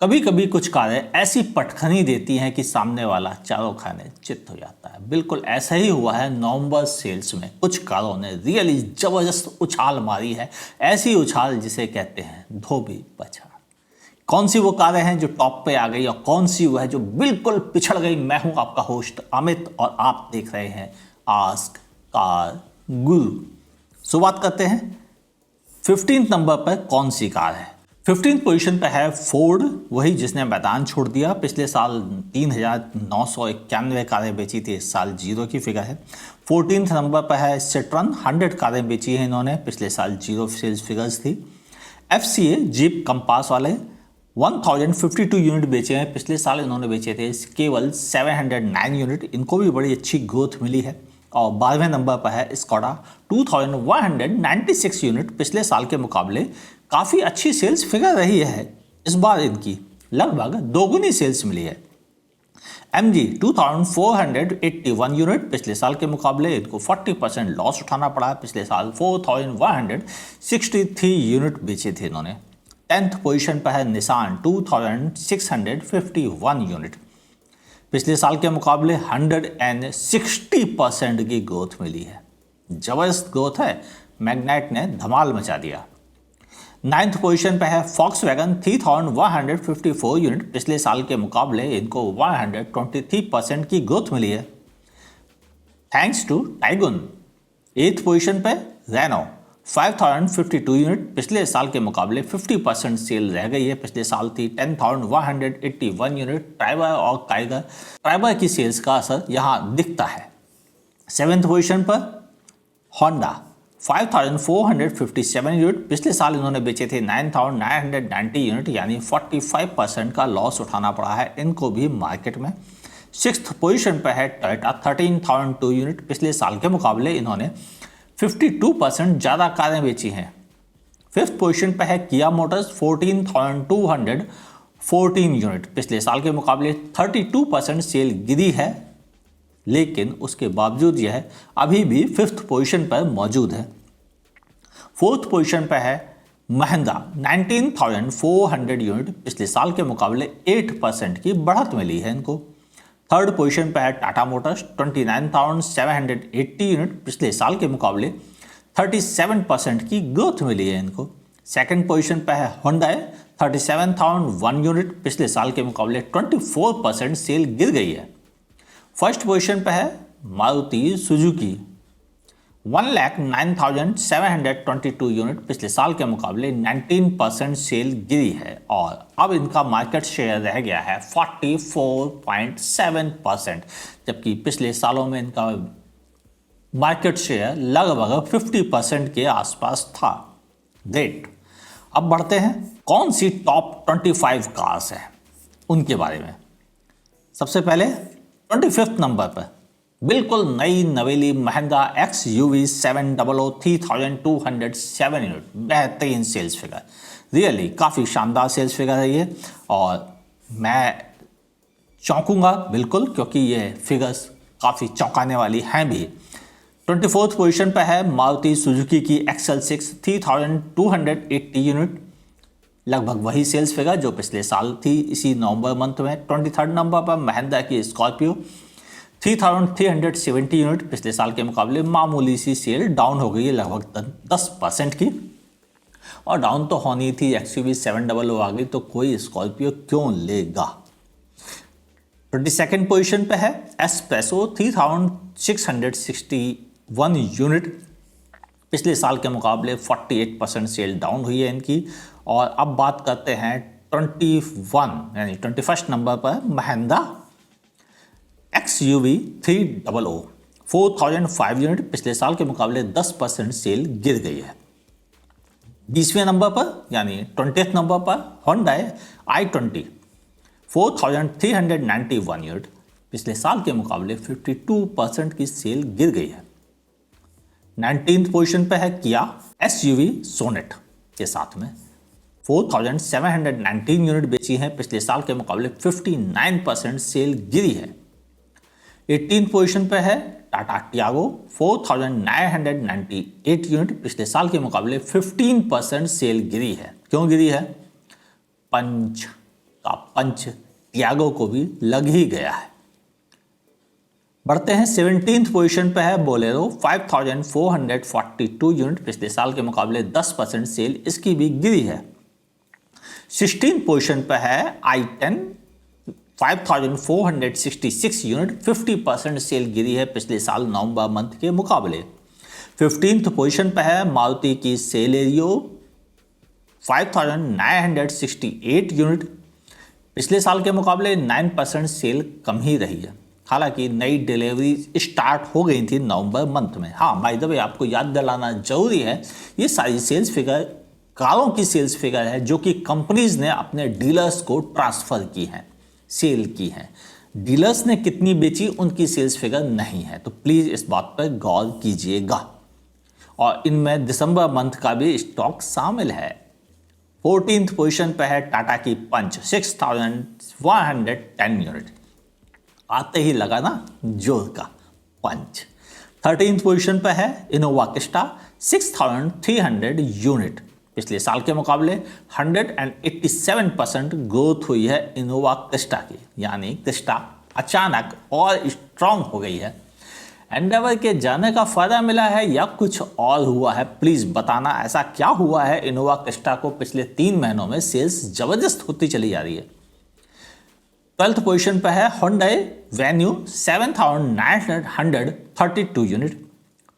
कभी कभी कुछ कारें ऐसी पटखनी देती हैं कि सामने वाला चारों खाने चित्त हो जाता है। बिल्कुल ऐसा ही हुआ है नवंबर सेल्स में। कुछ कारों ने रियली जबरदस्त उछाल मारी है, ऐसी उछाल जिसे कहते हैं धोबी पछाड़। कौन सी वो कारें हैं जो टॉप पे आ गई और कौन सी वो है जो बिल्कुल पिछड़ गई। मैं हूं आपका होस्ट अमित और आप देख रहे हैं आस्क कार गुरु। शुरुआत करते हैं। 15 नंबर पर कौन सी कार है? 15 पोजीशन पे है फोर्ड, वही जिसने मैदान छोड़ दिया। पिछले साल 3,991 कारें बेची थी, इस साल जीरो की फिगर है। 14 नंबर पर है सिट्रन, 100 कारें बेची हैं इन्होंने, पिछले साल जीरो सेल्स फिगर्स थी। FCA जीप कंपास वाले 1052 यूनिट बेचे हैं, पिछले साल इन्होंने बेचे थे केवल 709 यूनिट, इनको भी बड़ी अच्छी ग्रोथ मिली है। और 12वें नंबर पर है स्कोडा, 2196 यूनिट, पिछले साल के मुकाबले काफ़ी अच्छी सेल्स फिगर रही है। इस बार इनकी लगभग दोगुनी सेल्स मिली है। MG 2481 यूनिट, पिछले साल के मुकाबले इनको 40% लॉस उठाना पड़ा। पिछले साल 4163 यूनिट बेचे थे इन्होंने। 10th पोजीशन पर है निसान, 2651 यूनिट, पिछले साल के मुकाबले 160% की ग्रोथ मिली है। जबरदस्त ग्रोथ है, मैग्नेट ने धमाल मचा दिया। 9th पोजीशन पे है फॉक्सवैगन, 3154 यूनिट, पिछले साल के मुकाबले इनको 123% की ग्रोथ मिली है thanks to Taigun. 8th position पे रेनो, 5052 यूनिट, पिछले साल के मुकाबले 50% सेल रह गई है, पिछले साल थी 10181 यूनिट। ट्राइबर और टाइगर, ट्राइबर की सेल्स का असर यहाँ दिखता है। 7th पोजीशन पर होंडा, 5457 यूनिट, पिछले साल इन्होंने बेचे थे 9990 यूनिट, यानी 45% का लॉस उठाना पड़ा है इनको भी मार्केट में। 6th पोजीशन पर है टोयोटा, 13002 यूनिट, पिछले साल के मुकाबले इन्होंने 52% ज़्यादा कारें बेची हैं। 5th पोजीशन पर है किया मोटर्स, 14214 यूनिट, पिछले साल के मुकाबले 32% सेल गिरी है, लेकिन उसके बावजूद यह अभी भी 5th पोजीशन पर मौजूद है। 4th पोजीशन पर है महिंद्रा, 19400 यूनिट, पिछले साल के मुकाबले 8% की बढ़त मिली है इनको। 3rd पोजीशन पर है टाटा मोटर्स, 29780 यूनिट, पिछले साल के मुकाबले 37% की ग्रोथ मिली है इनको। 2nd पोजीशन पर है हुंडई, 37001 यूनिट, पिछले साल के मुकाबले 24% सेल गिर गई है। 1st पोजीशन पर है मारुति सुजुकी, 1,09,722 यूनिट, पिछले साल के मुकाबले 19% सेल गिरी है और अब इनका मार्केट शेयर रह गया है 44.7%, जबकि पिछले सालों में इनका मार्केट शेयर लगभग 50% के आसपास था। ग्रेट। अब बढ़ते हैं कौन सी टॉप 25 कार्स हैं उनके बारे में। सबसे पहले 25th नंबर पर बिल्कुल नई नवेली महिंद्रा XUV 700 3207 यूनिट, बेहतरीन सेल्स फिगर, रियली काफ़ी शानदार सेल्स फिगर है ये, और मैं चौंकूंगा बिल्कुल क्योंकि ये फिगर्स काफ़ी चौंकाने वाली हैं भी। 24th पोजीशन पर है मारुति सुजुकी की XL6, 3280 यूनिट, लगभग वही सेल्स फिगर जो पिछले साल थी इसी नवंबर मंथ में। 23rd नंबर पर महिंद्रा की स्कॉर्पियो, 3370 यूनिट, पिछले साल के मुकाबले मामूली सी सेल डाउन हो गई है, लगभग 10% की, और डाउन तो होनी थी, XUV 700 आ गई तो कोई स्कॉर्पियो क्यों लेगा। 22nd पोजीशन पे है एस्प्रेसो, 3661 यूनिट, पिछले साल के मुकाबले 48% सेल डाउन हुई है इनकी। और अब बात करते हैं 21st नंबर पर महिंद्रा XUV 300, 4005 यूनिट, पिछले साल के मुकाबले 10% सेल गिर गई है। 20वें नंबर पर यानी 20th नंबर पर Hyundai i20, 4391 यूनिट, पिछले साल के मुकाबले 52% की सेल गिर गई है। 19th पोजीशन पर है किया SUV सोनेट के साथ में, 4719 यूनिट बेची हैं, पिछले साल के मुकाबले 59% सेल गिरी है। 18th पोजीशन पे है टाटा टियागो, 4998 यूनिट, पिछले साल के मुकाबले 15% सेल गिरी है। क्यों गिरी है? पंच का पंच टियागो को भी लग ही गया है। बढ़ते हैं 17th पोजीशन पे है बोलेरो 5442 यूनिट, पिछले साल के मुकाबले 10% सेल इसकी भी गिरी है। 16th पोजीशन पे है i10 5466 यूनिट, 50% सेल गिरी है पिछले साल नवंबर मंथ के मुकाबले। 15th पोजीशन पे है मारुति की सेलेरियो 5968 यूनिट, पिछले साल के मुकाबले 9% सेल कम ही रही है। हालांकि नई डिलीवरी स्टार्ट हो गई थी नवंबर मंथ में। हाँ, बाय द वे आपको याद दिलाना जरूरी है, ये सारी सेल्स फिगर कारों की सेल्स फिगर है जो कि कंपनीज ने अपने डीलर्स को ट्रांसफर की हैं, सेल की हैं। डीलर्स ने कितनी बेची उनकी सेल्स फिगर नहीं है, तो प्लीज इस बात पर गौर कीजिएगा। और इनमें दिसंबर मंथ का भी स्टॉक शामिल है। 14th पोजीशन पर है टाटा की पंच 6110 यूनिट, आते ही लगा ना जोर का पंच। 13th पोजीशन पर है इनोवा क्रिस्टा 6300 यूनिट, पिछले साल के मुकाबले 187% ग्रोथ हुई है इनोवा क्रिस्टा की, यानी क्रिस्टा अचानक और स्ट्रांग हो गई है। एंडेवर के जाने का फायदा मिला है या कुछ और हुआ है, प्लीज बताना। ऐसा क्या हुआ है इनोवा क्रिस्टा को पिछले 3 महीनों में सेल्स जबरदस्त होती चली जा रही है। 12th पोजीशन पर है Hyundai Venue 7932 यूनिट,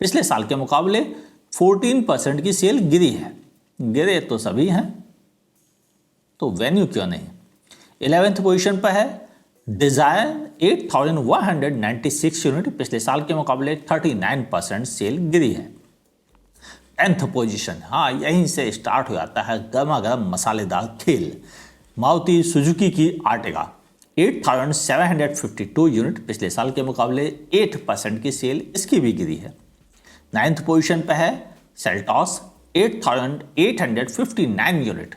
पिछले साल के मुकाबले 14% की सेल गिरी है। गिरे तो सभी हैं, तो वेन्यू क्यों नहीं। 11th पोजीशन पर है डिजायर 8196 यूनिट, पिछले साल के मुकाबले 39% सेल गिरी है। 10th पोजीशन, हाँ यहीं से स्टार्ट हो जाता है गर्मा गर्म मसालेदार खेल। मारुति सुजुकी की आर्टिगा 8752 यूनिट, पिछले साल के मुकाबले 8% की सेल इसकी भी गिरी है। 9th पोजीशन पर है सेल्टॉस 8859 यूनिट,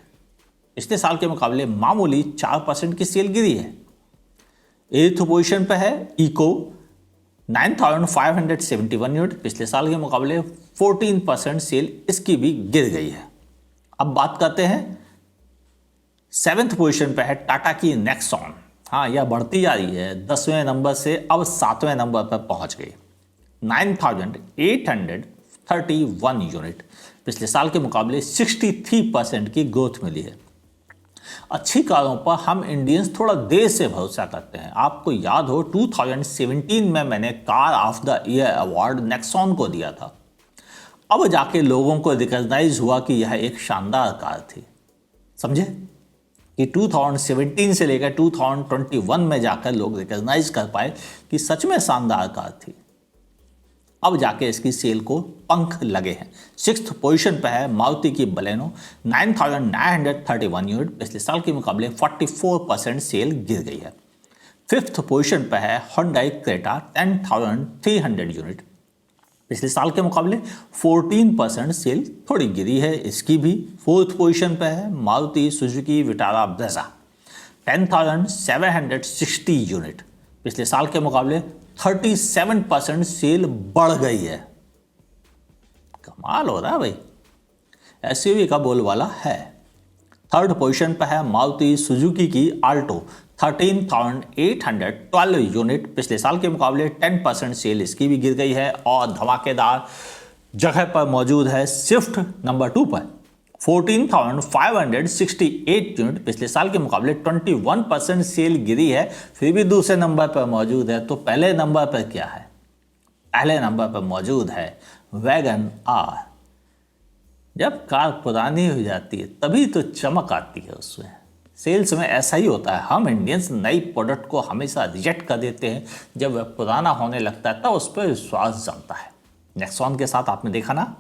पिछले साल के मुकाबले मामूली 4% की सेल गिरी है। 8th पोजीशन पर है इको 9571 यूनिट, पिछले साल के मुकाबले 14% सेल इसकी भी गिर गई है। अब बात करते हैं 7th पोजीशन पर है टाटा की नेक्सॉन। हाँ, यह बढ़ती जा रही है, 10वें नंबर से अब 7वें नंबर पर पहुंच गई। 9831 यूनिट, पिछले साल के मुकाबले 63% की ग्रोथ मिली है। अच्छी कारों पर हम इंडियंस थोड़ा देर से भरोसा करते हैं। आपको याद हो 2017 में मैंने car of the year award Nexon को दिया था। अब जाके लोगों को रिकॉग्नाइज हुआ कि यह एक शानदार कार थी, समझे कि 2017 से लेकर 2021 में जाकर लोग रिकॉग्नाइज कर पाए कि सच में शानदार कार थी। अब जाके इसकी सेल को पंख लगे हैं। 6th पोजीशन पर है मारुति की बलेनो 9931 यूनिट, पिछले साल के मुकाबले 44% सेल गिर गई है। 5th पोजीशन पर है Hyundai क्रेटा 10300 यूनिट, पिछले साल के मुकाबले 14% सेल थोड़ी गिरी है इसकी भी। 4th पोजीशन पर है Maruti Suzuki Vitara Brezza 10760 unit, पिछले साल के मुकाबले 37% सेल बढ़ गई है। कमाल हो रहा है भाई, एसयूवी का बोलबाला है। 3rd पोजीशन पर है मारुति सुजुकी की आल्टो 13812 यूनिट, पिछले साल के मुकाबले 10% सेल इसकी भी गिर गई है। और धमाकेदार जगह पर मौजूद है स्विफ्ट नंबर 2 पर 14568 यूनिट, पिछले साल के मुकाबले 21% सेल गिरी है, फिर भी दूसरे नंबर पर मौजूद है। तो पहले नंबर पर क्या है? पहले नंबर पर मौजूद है वैगन आर। जब कार पुरानी हो जाती है तभी तो चमक आती है उसमें। सेल्स में ऐसा ही होता है, हम इंडियंस नई प्रोडक्ट को हमेशा रिजेक्ट कर देते हैं, जब वह पुराना होने लगता है तब उस पर विश्वास जमता है। नेक्सॉन के साथ आपने देखा ना,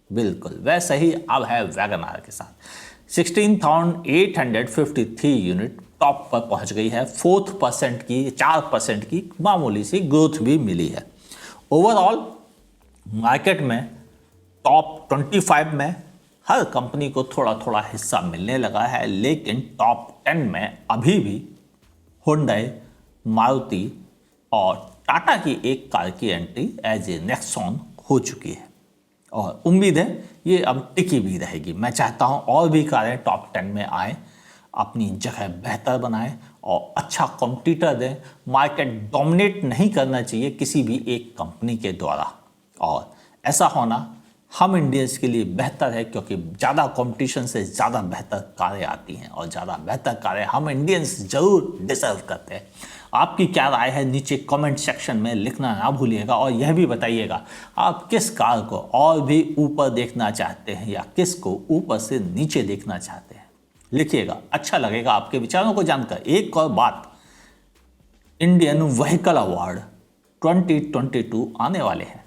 बिल्कुल वैसे ही अब है वैगन आर के साथ 16,853 यूनिट टॉप पर पहुंच गई है। 4% की मामूली सी ग्रोथ भी मिली है। ओवरऑल मार्केट में टॉप 25 में हर कंपनी को थोड़ा थोड़ा हिस्सा मिलने लगा है, लेकिन टॉप 10 में अभी भी Hyundai, मारुति और टाटा की एक कार की एंट्री एज ए नेक्सॉन हो चुकी है और उम्मीद है ये अब टिकी भी रहेगी। मैं चाहता हूं और भी कारें टॉप 10 में आए। अपनी जगह बेहतर बनाएं और अच्छा कॉम्पिटिटर दें। मार्केट डोमिनेट नहीं करना चाहिए किसी भी एक कंपनी के द्वारा, और ऐसा होना हम इंडियंस के लिए बेहतर है, क्योंकि ज़्यादा कंपटीशन से ज़्यादा बेहतर कारें आती हैं और ज़्यादा बेहतर कारें हम इंडियंस जरूर डिजर्व करते हैं। आपकी क्या राय है नीचे कमेंट सेक्शन में लिखना ना भूलिएगा, और यह भी बताइएगा आप किस कार को और भी ऊपर देखना चाहते हैं या किस को ऊपर से नीचे देखना चाहते हैं, लिखिएगा। अच्छा लगेगा आपके विचारों को जानकर। एक और बात, इंडियन व्हीकल अवार्ड 2022 आने वाले हैं।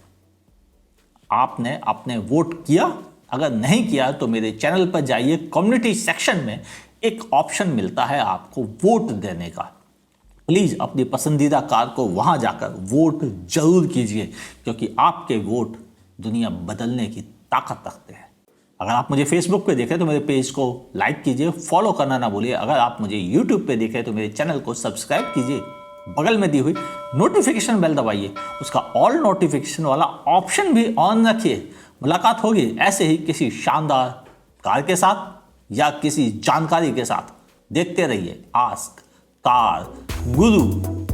आपने अपने वोट किया? अगर नहीं किया तो मेरे चैनल पर जाइए, कम्युनिटी सेक्शन में एक ऑप्शन मिलता है आपको वोट देने का। प्लीज़ अपनी पसंदीदा कार को वहां जाकर वोट जरूर कीजिए, क्योंकि आपके वोट दुनिया बदलने की ताकत रखते हैं। अगर आप मुझे फेसबुक पे देखें तो मेरे पेज को लाइक कीजिए, फॉलो करना ना भूलिए। अगर आप मुझे यूट्यूब पे देखें तो मेरे चैनल को सब्सक्राइब कीजिए, बगल में दी हुई नोटिफिकेशन बेल दबाइए, उसका ऑल नोटिफिकेशन वाला ऑप्शन भी ऑन रखिए। मुलाकात होगी ऐसे ही किसी शानदार कार के साथ या किसी जानकारी के साथ। देखते रहिए आस्क कार गुरु।